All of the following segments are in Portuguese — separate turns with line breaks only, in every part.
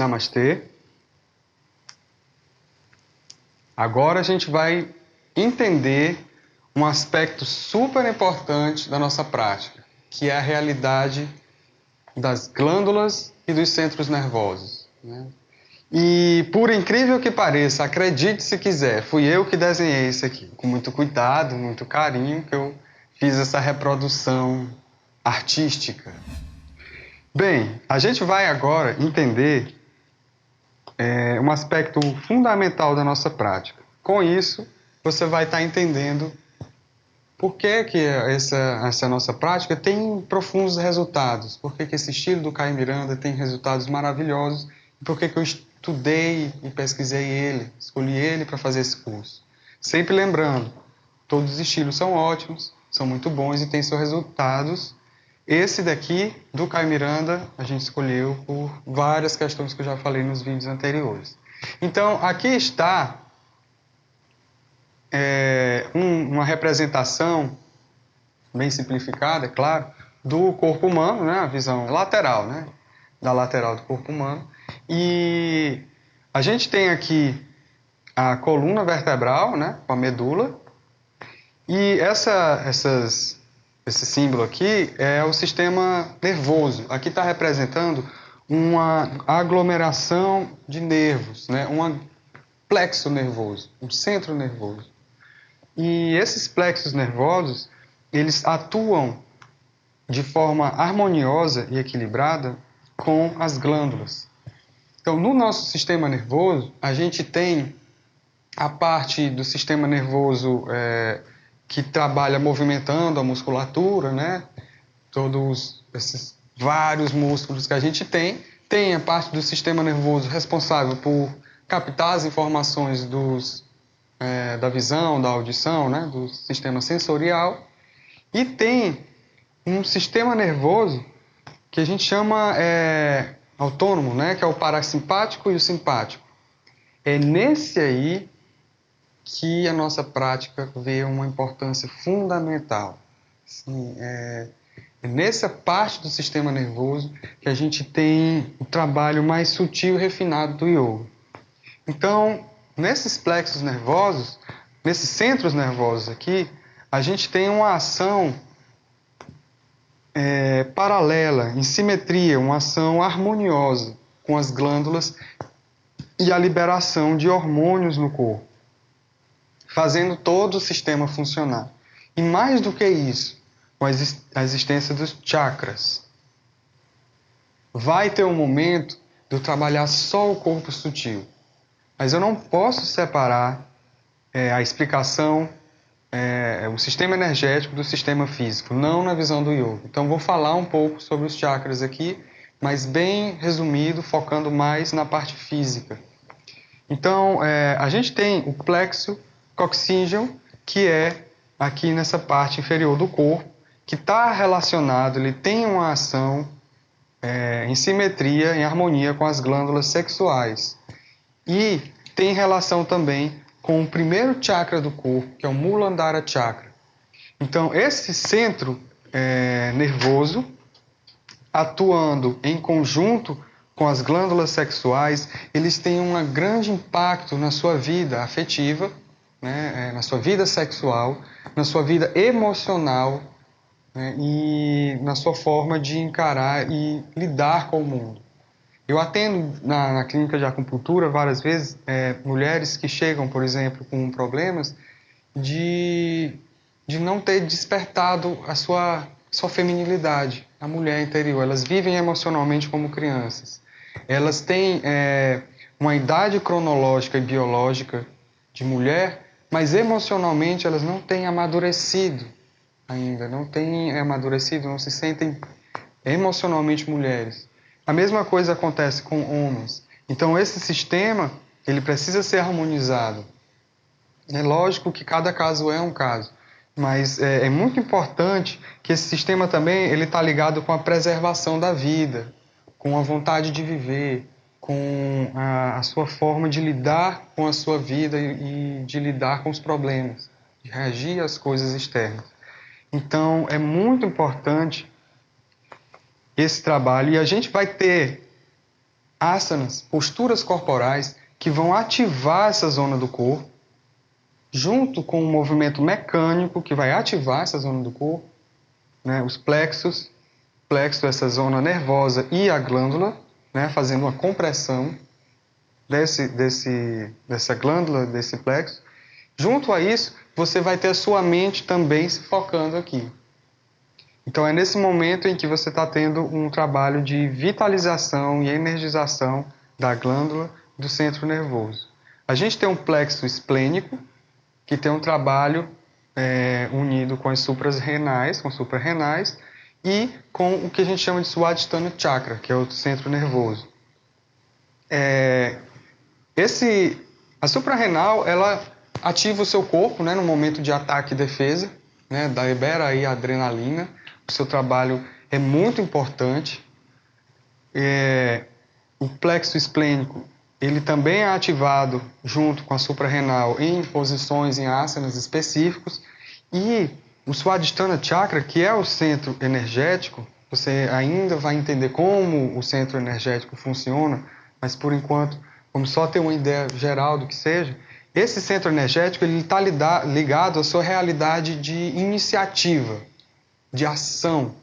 Namastê. Agora a gente vai entender um aspecto super importante da nossa prática, que é a realidade das glândulas e dos centros nervosos, né? E, por incrível que pareça, acredite se quiser, fui eu que desenhei isso aqui. Com muito cuidado, muito carinho, que eu fiz essa reprodução artística. Bem, a gente vai agora entender um aspecto fundamental da nossa prática. Com isso, você vai estar entendendo por que essa nossa prática tem profundos resultados, por que esse estilo do Caio Miranda tem resultados maravilhosos, e por que eu estudei e pesquisei ele, escolhi ele para fazer esse curso. Sempre lembrando, todos os estilos são ótimos, são muito bons e têm seus resultados. Esse daqui, do Caio Miranda, a gente escolheu por várias questões que eu já falei nos vídeos anteriores. Então, aqui está uma representação, bem simplificada, é claro, do corpo humano, né? A visão lateral, né? Da lateral do corpo humano. E a gente tem aqui a coluna vertebral, né? Com a medula. E esse símbolo aqui é o sistema nervoso. Aqui está representando uma aglomeração de nervos, né? Um plexo nervoso, um centro nervoso. E esses plexos nervosos, eles atuam de forma harmoniosa e equilibrada com as glândulas. Então, no nosso sistema nervoso, a gente tem a parte do sistema nervoso que trabalha movimentando a musculatura, né? Todos esses vários músculos que a gente tem. Tem a parte do sistema nervoso responsável por captar as informações da visão, da audição, né? Do sistema sensorial. E tem um sistema nervoso que a gente chama autônomo, né? Que é o parasimpático e o simpático. É nesse aí que a nossa prática vê uma importância fundamental. Assim, é nessa parte do sistema nervoso que a gente tem o trabalho mais sutil e refinado do yoga. Então, nesses plexos nervosos, nesses centros nervosos aqui, a gente tem uma ação paralela, em simetria, uma ação harmoniosa com as glândulas e a liberação de hormônios no corpo, fazendo todo o sistema funcionar. E mais do que isso, com a existência dos chakras. Vai ter um momento de eu trabalhar só o corpo sutil, mas eu não posso separar a explicação, o sistema energético do sistema físico, não na visão do yoga. Então vou falar um pouco sobre os chakras aqui, mas bem resumido, focando mais na parte física. Então, a gente tem o plexo coccíngeal, que é aqui nessa parte inferior do corpo, que está relacionado, ele tem uma ação em simetria, em harmonia com as glândulas sexuais. E tem relação também com o primeiro chakra do corpo, que é o Muladhara Chakra. Então, esse centro nervoso, atuando em conjunto com as glândulas sexuais, eles têm um grande impacto na sua vida afetiva, né, na sua vida sexual, na sua vida emocional, né, e na sua forma de encarar e lidar com o mundo. Eu atendo na clínica de acupuntura várias vezes mulheres que chegam, por exemplo, com problemas de não ter despertado a sua feminilidade, a mulher interior. Elas vivem emocionalmente como crianças. Elas têm uma idade cronológica e biológica de mulher, mas emocionalmente elas não têm amadurecido ainda, não têm amadurecido, não se sentem emocionalmente mulheres. A mesma coisa acontece com homens. Então esse sistema, ele precisa ser harmonizado. É lógico que cada caso é um caso, mas é muito importante que esse sistema também ele está ligado com a preservação da vida, com a vontade de viver, com a sua forma de lidar com a sua vida e de lidar com os problemas, de reagir às coisas externas. Então é muito importante esse trabalho e a gente vai ter asanas, posturas corporais que vão ativar essa zona do corpo, junto com um movimento mecânico que vai ativar essa zona do corpo, né? Os plexo, essa zona nervosa e a glândula, né? Fazendo uma compressão dessa glândula, desse plexo. Junto a isso, você vai ter a sua mente também se focando aqui. Então é nesse momento em que você está tendo um trabalho de vitalização e energização da glândula do centro nervoso. A gente tem um plexo esplênico, que tem um trabalho unido com as suprarrenais, e com o que a gente chama de Swadhisthana Chakra, que é o centro nervoso. A suprarrenal, ela ativa o seu corpo, né, no momento de ataque e defesa, né, libera aí a adrenalina. O seu trabalho é muito importante. O plexo esplênico, ele também é ativado junto com a suprarrenal em posições, em asanas específicos. E o Swadhisthana Chakra, que é o centro energético, você ainda vai entender como o centro energético funciona, mas por enquanto, vamos só ter uma ideia geral do que seja. Esse centro energético está ligado à sua realidade de iniciativa, de ação,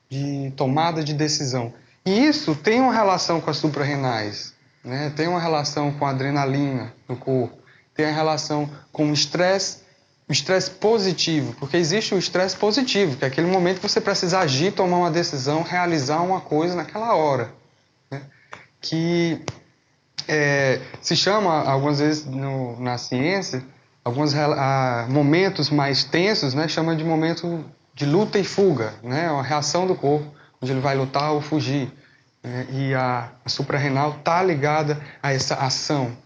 de tomada de decisão. E isso tem uma relação com as suprarrenais, né? Tem uma relação com a adrenalina no corpo, tem uma relação com o estresse positivo, porque existe o estresse positivo, que é aquele momento que você precisa agir, tomar uma decisão, realizar uma coisa naquela hora, né? Que se chama, algumas vezes na ciência, alguns momentos mais tensos, né, chama de momento de luta e fuga, né, uma reação do corpo, onde ele vai lutar ou fugir. Né, e a suprarrenal está ligada a essa ação.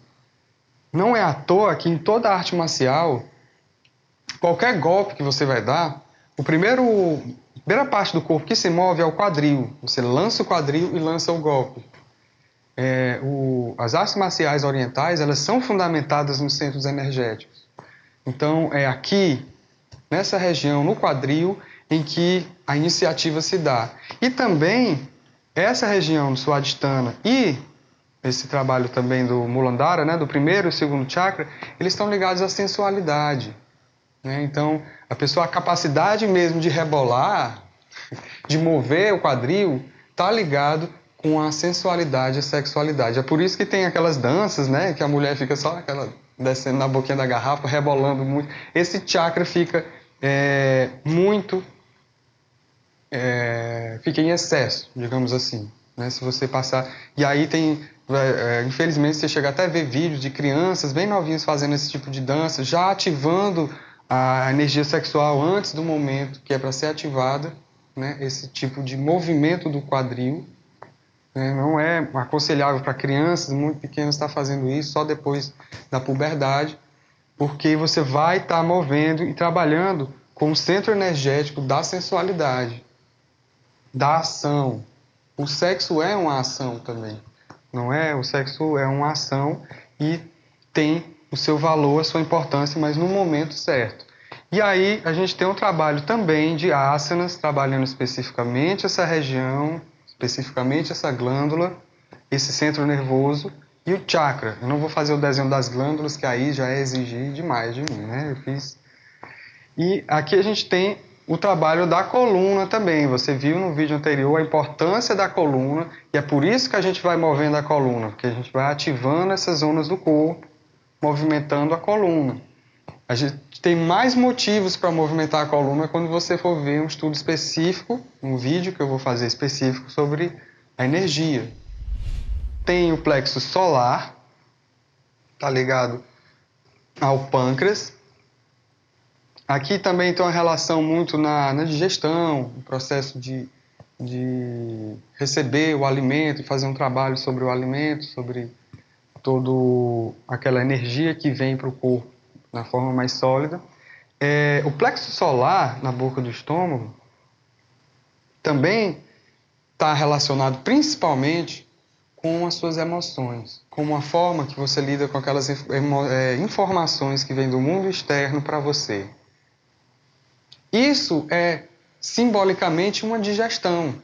Não é à toa que em toda a arte marcial, qualquer golpe que você vai dar, a primeira parte do corpo que se move é o quadril. Você lança o quadril e lança o golpe. As artes marciais orientais, elas são fundamentadas nos centros energéticos. Então, é aqui, nessa região, no quadril, em que a iniciativa se dá. E também, essa região do Swadhisthana e esse trabalho também do Muladhara, né, do primeiro e segundo chakra, eles estão ligados à sensualidade. Né? Então, a capacidade mesmo de rebolar, de mover o quadril, está ligado com a sensualidade e a sexualidade. É por isso que tem aquelas danças, né, que a mulher fica só descendo na boquinha da garrafa, rebolando muito. Esse chakra fica fica em excesso, digamos assim, né, se você passar. E aí infelizmente você chega até a ver vídeos de crianças bem novinhas fazendo esse tipo de dança, já ativando a energia sexual antes do momento que é para ser ativada, né, esse tipo de movimento do quadril. Não é aconselhável para crianças muito pequenas estar fazendo isso só depois da puberdade, porque você vai estar movendo e trabalhando com o centro energético da sensualidade, da ação. O sexo é uma ação também, não é? O sexo é uma ação e tem o seu valor, a sua importância, mas no momento certo. E aí a gente tem um trabalho também de asanas, trabalhando especificamente essa região, especificamente essa glândula, esse centro nervoso e o chakra. Eu não vou fazer o desenho das glândulas, que aí já é exigir demais de mim, né? Eu fiz. E aqui a gente tem o trabalho da coluna também. Você viu no vídeo anterior a importância da coluna, e é por isso que a gente vai movendo a coluna, porque a gente vai ativando essas zonas do corpo, movimentando a coluna. A gente tem mais motivos para movimentar a coluna quando você for ver um estudo específico, um vídeo que eu vou fazer específico sobre a energia. Tem o plexo solar, está ligado ao pâncreas. Aqui também tem uma relação muito na digestão, no processo de receber o alimento e fazer um trabalho sobre o alimento, sobre toda aquela energia que vem para o corpo na forma mais sólida. O plexo solar, na boca do estômago, também está relacionado principalmente com as suas emoções, com uma forma que você lida com aquelas informações que vêm do mundo externo para você. Isso é simbolicamente uma digestão.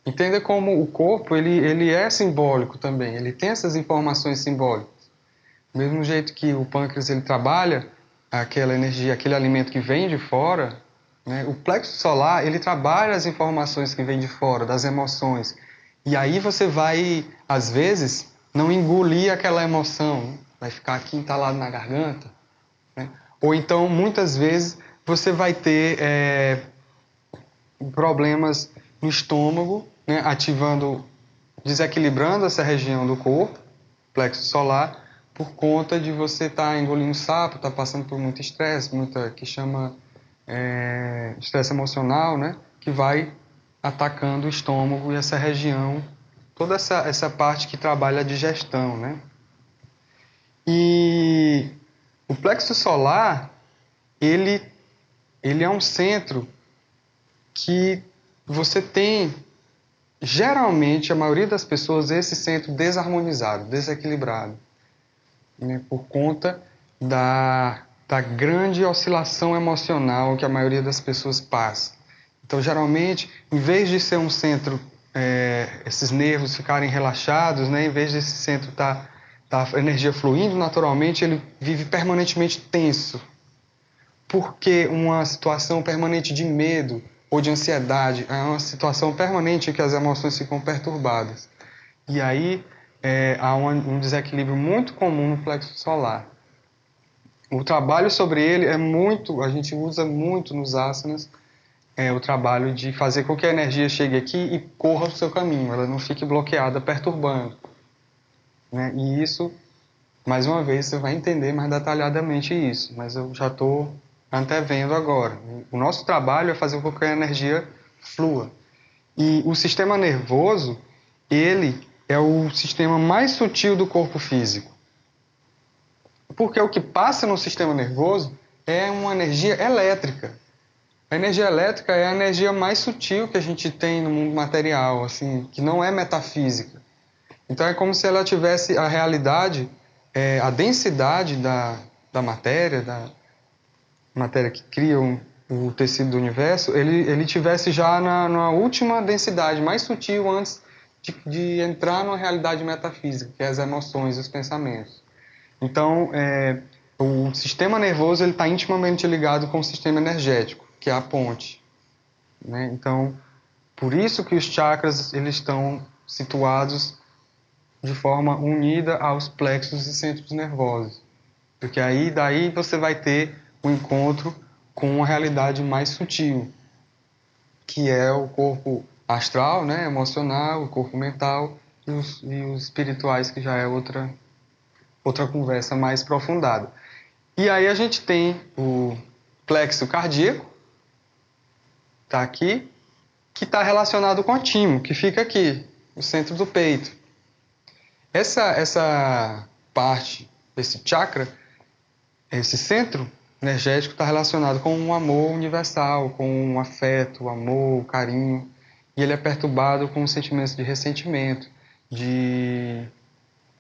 Entenda como o corpo ele é simbólico também, ele tem essas informações simbólicas. Do mesmo jeito que o pâncreas ele trabalha aquela energia, aquele alimento que vem de fora, né? O plexo solar ele trabalha as informações que vêm de fora, das emoções. E aí você vai, às vezes, não engolir aquela emoção, né? Vai ficar aqui entalado na garganta, né? Ou então, muitas vezes, você vai ter problemas no estômago, né? Ativando, desequilibrando essa região do corpo, plexo solar, por conta de você estar engolindo sapo, estar passando por muito estresse, muita que chama estresse emocional, né? Que vai atacando o estômago e essa região, toda essa parte que trabalha a digestão, né? E o plexo solar, ele, ele é um centro que você tem, geralmente, a maioria das pessoas, esse centro desarmonizado, desequilibrado, né? Por conta da grande oscilação emocional que a maioria das pessoas passa. Então, geralmente, em vez de ser um centro, esses nervos ficarem relaxados, né, em vez desse centro tá a energia fluindo naturalmente, ele vive permanentemente tenso. Porque uma situação permanente de medo ou de ansiedade é uma situação permanente em que as emoções ficam perturbadas. E aí há um desequilíbrio muito comum no plexo solar. O trabalho sobre ele a gente usa muito nos asanas, o trabalho de fazer com que a energia chegue aqui e corra o seu caminho, ela não fique bloqueada, perturbando, né? E isso, mais uma vez, você vai entender mais detalhadamente isso, mas eu já estou antevendo agora. O nosso trabalho é fazer com que a energia flua. E o sistema nervoso, ele é o sistema mais sutil do corpo físico. Porque o que passa no sistema nervoso é uma energia elétrica. A energia elétrica é a energia mais sutil que a gente tem no mundo material, assim, que não é metafísica. Então é como se ela tivesse a realidade, a densidade da matéria que cria o tecido do universo, ele tivesse já na última densidade, mais sutil antes de entrar numa realidade metafísica, que é as emoções, os pensamentos. Então, o sistema nervoso ele está intimamente ligado com o sistema energético, que é a ponte, né? Então, por isso que os chakras eles estão situados de forma unida aos plexos e centros nervosos, porque aí daí você vai ter um encontro com uma realidade mais sutil, que é o corpo astral, né, emocional, o corpo mental e os espirituais, que já é outra conversa mais aprofundada. E aí a gente tem o plexo cardíaco, tá aqui, que está relacionado com o timo, que fica aqui, no centro do peito. Essa parte, esse chakra, esse centro energético está relacionado com um amor universal, com um afeto, amor, carinho. E ele é perturbado com sentimentos de ressentimento, de,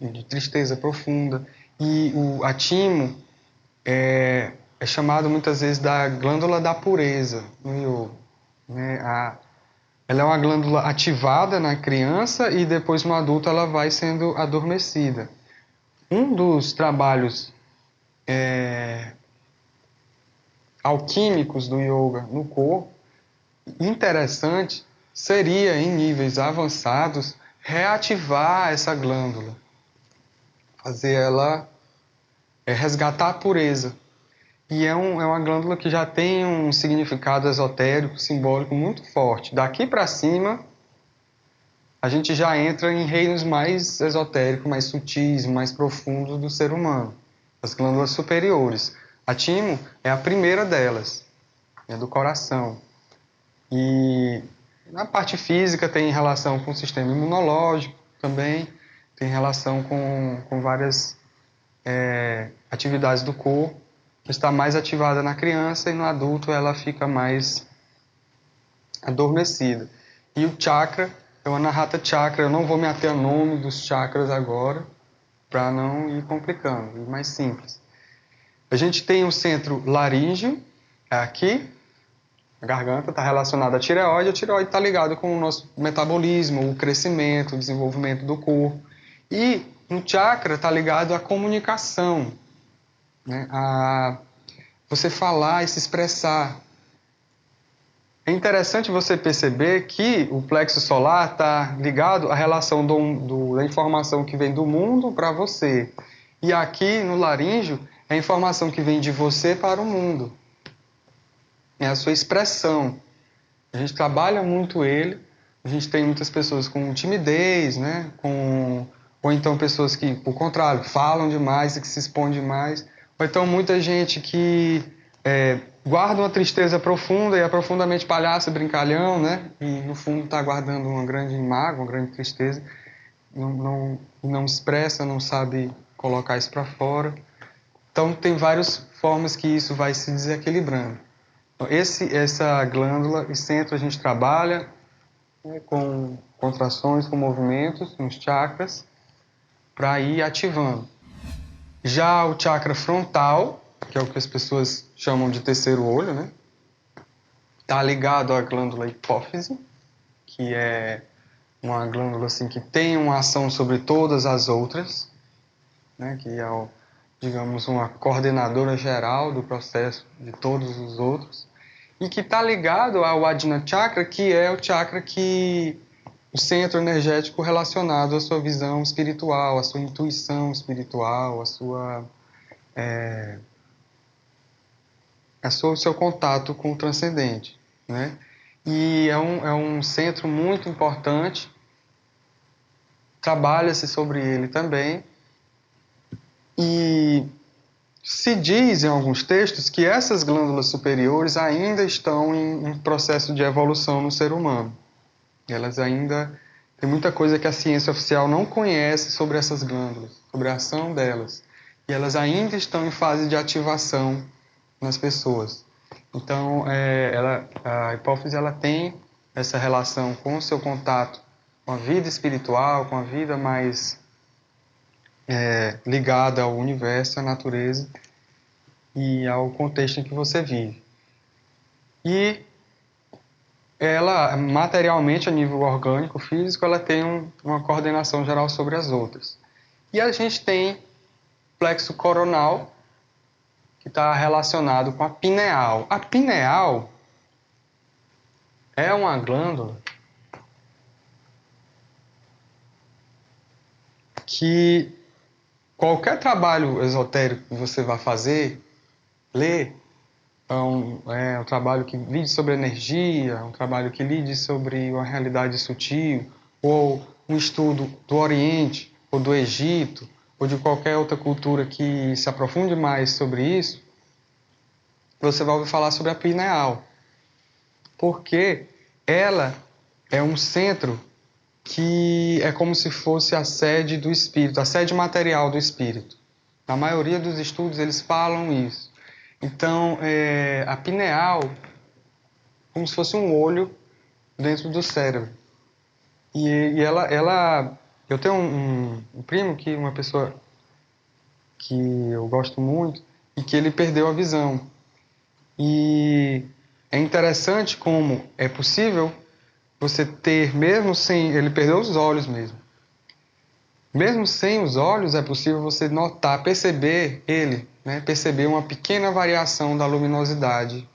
de tristeza profunda. E a timo é chamado muitas vezes da glândula da pureza no yoga, né? Ela é uma glândula ativada na criança e depois no adulto ela vai sendo adormecida. Um dos trabalhos alquímicos do yoga no corpo, interessante, seria em níveis avançados reativar essa glândula, fazer ela resgatar a pureza. E é uma glândula que já tem um significado esotérico, simbólico muito forte. Daqui para cima, a gente já entra em reinos mais esotéricos, mais sutis, mais profundos do ser humano. As glândulas superiores. A timo é a primeira delas, é do coração. E na parte física tem relação com o sistema imunológico também, tem relação com várias atividades do corpo, que está mais ativada na criança e no adulto ela fica mais adormecida. E o chakra é o Anahata Chakra. Eu não vou me ater ao nome dos chakras agora, para não ir complicando, ir mais simples. A gente tem o centro laríngeo, aqui, A garganta está relacionada à tireoide, a tireoide está ligada com o nosso metabolismo, o crescimento, o desenvolvimento do corpo. E no chakra está ligado à comunicação, né? A você falar e se expressar. É interessante você perceber que o plexo solar está ligado à relação da informação que vem do mundo para você. E aqui no laríngeo é a informação que vem de você para o mundo. É a sua expressão. A gente trabalha muito ele. A gente tem muitas pessoas com timidez, né? Ou então pessoas que, por contrário, falam demais e que se expõem demais. Ou então muita gente que guarda uma tristeza profunda e é profundamente palhaço e brincalhão, né? E no fundo está guardando uma grande mágoa, uma grande tristeza. Não expressa, não sabe colocar isso para fora. Então tem várias formas que isso vai se desequilibrando. Então, essa glândula e centro a gente trabalha, né, com contrações, com movimentos nos chakras, para ir ativando. Já o chakra frontal, que é o que as pessoas chamam de terceiro olho, né? Está ligado à glândula hipófise, que é uma glândula assim, que tem uma ação sobre todas as outras, né? Que é, digamos, uma coordenadora geral do processo de todos os outros. E que está ligado ao Ajna Chakra, que é o chakra que o centro energético relacionado à sua visão espiritual, à sua intuição espiritual, o seu contato com o transcendente, né? E é um centro muito importante, trabalha-se sobre ele também, e se diz em alguns textos que essas glândulas superiores ainda estão em processo de evolução no ser humano. Elas ainda tem muita coisa que a ciência oficial não conhece sobre essas glândulas, sobre a ação delas. E elas ainda estão em fase de ativação nas pessoas. Então, a hipófise ela tem essa relação com o seu contato com a vida espiritual, com a vida mais ligada ao universo, à natureza e ao contexto em que você vive. E ela, materialmente, a nível orgânico, físico, ela tem uma coordenação geral sobre as outras. E a gente tem plexo coronal, que está relacionado com a pineal. A pineal é uma glândula que qualquer trabalho esotérico que você vá fazer, ler, é um trabalho que lide sobre energia, um trabalho que lide sobre uma realidade sutil, ou um estudo do Oriente, ou do Egito, ou de qualquer outra cultura que se aprofunde mais sobre isso, você vai ouvir falar sobre a pineal. Porque ela é um centro que é como se fosse a sede do espírito, a sede material do espírito. Na maioria dos estudos eles falam isso. Então, a pineal como se fosse um olho dentro do cérebro. E eu tenho um primo que uma pessoa que eu gosto muito e que ele perdeu a visão. E é interessante como é possível você ter, mesmo sem, ele perdeu os olhos mesmo. Mesmo sem os olhos é possível você notar, perceber ele, né? Perceber uma pequena variação da luminosidade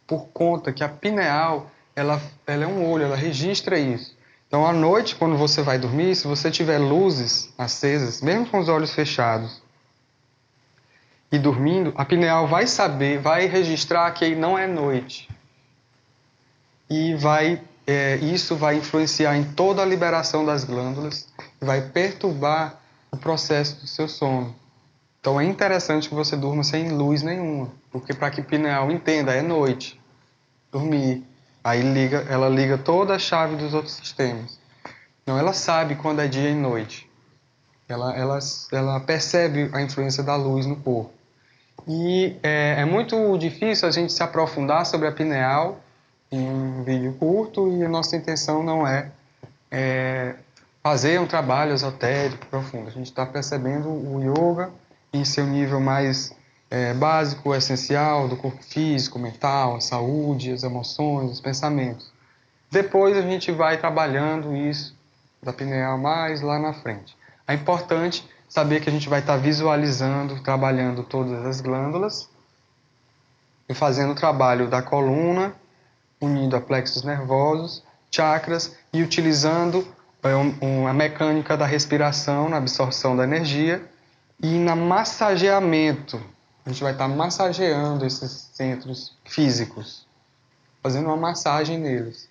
por conta que a pineal ela é um olho, ela registra isso. Então, à noite, quando você vai dormir, se você tiver luzes acesas, mesmo com os olhos fechados e dormindo, a pineal vai saber, vai registrar que não é noite. E isso vai influenciar em toda a liberação das glândulas e vai perturbar o processo do seu sono. Então, é interessante que você durma sem luz nenhuma, porque para que a pineal entenda, é noite. Dormir. Aí ela liga toda a chave dos outros sistemas. Então ela sabe quando é dia e noite. Ela percebe a influência da luz no corpo. E é muito difícil a gente se aprofundar sobre a pineal em um vídeo curto e a nossa intenção não é fazer um trabalho esotérico profundo. A gente está percebendo o yoga em seu nível mais básico, essencial do corpo físico, mental, a saúde, as emoções, os pensamentos. Depois a gente vai trabalhando isso da pineal mais lá na frente. É importante saber que a gente vai estar visualizando, trabalhando todas as glândulas e fazendo o trabalho da coluna, unindo a plexos nervosos, chakras e utilizando a mecânica da respiração na absorção da energia e na massageamento. A gente vai estar massageando esses centros físicos, fazendo uma massagem neles.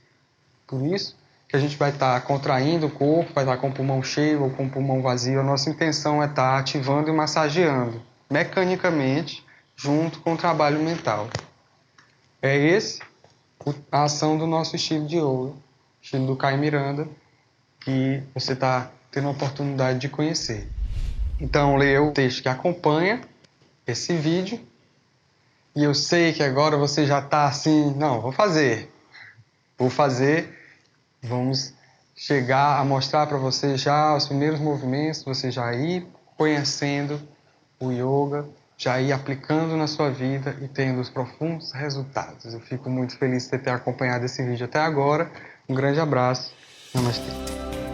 Por isso que a gente vai estar contraindo o corpo, vai estar com o pulmão cheio ou com o pulmão vazio. A nossa intenção é estar ativando e massageando mecanicamente junto com o trabalho mental. É esse a ação do nosso estilo de yoga, estilo do Kai Miranda, que você está tendo a oportunidade de conhecer. Então, leia o texto que acompanha esse vídeo. E eu sei que agora você já está assim, não, vou fazer, vamos chegar a mostrar para você já os primeiros movimentos, você já ir conhecendo o yoga, já ir aplicando na sua vida e tendo os profundos resultados. Eu fico muito feliz de ter acompanhado esse vídeo até agora. Um grande abraço. Namastê.